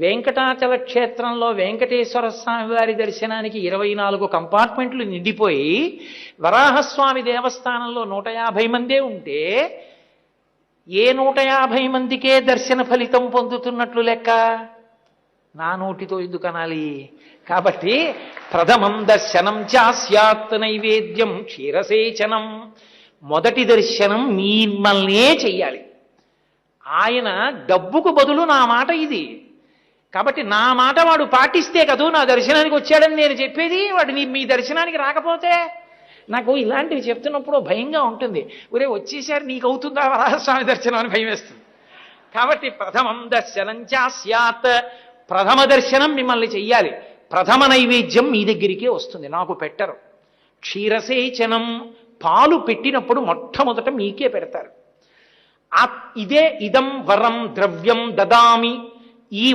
వెంకటాచల క్షేత్రంలో వెంకటేశ్వర స్వామి వారి దర్శనానికి 24 కంపార్ట్మెంట్లు నిండిపోయి వరాహస్వామి దేవస్థానంలో 150 మందే ఉంటే ఏ 150 మందికే దర్శన ఫలితం పొందుతున్నట్లు లెక్క? నా నోటితో ఎందుకు అనాలి? కాబట్టి ప్రథమం దర్శనం చాస్యాత్ నైవేద్యం క్షీరసేచనం. మొదటి దర్శనం మిమ్మల్నే చెయ్యాలి. ఆయన డబ్బుకు బదులు నా మాట ఇది. కాబట్టి నా మాట వాడు పాటిస్తే కదూ నా దర్శనానికి వచ్చాడని నేను చెప్పేది. వాడు మీ దర్శనానికి రాకపోతే నాకు ఇలాంటివి చెప్తున్నప్పుడు భయంగా ఉంటుంది. ఒరే వచ్చేసారి నీకు అవుతుందా వరాహస్వామి దర్శనం అని భయం వేస్తుంది. కాబట్టి ప్రథమం దర్శనం చాస్యాత్, ప్రథమ దర్శనం మిమ్మల్ని చెయ్యాలి. ప్రథమ నైవేద్యం మీ దగ్గరికే వస్తుంది, నాకు పెట్టరు. క్షీరసేచనం, పాలు పెట్టినప్పుడు మొట్టమొదట మీకే పెడతారు. ఇదే ఇదం వరం ద్రవ్యం దదామి, ఈ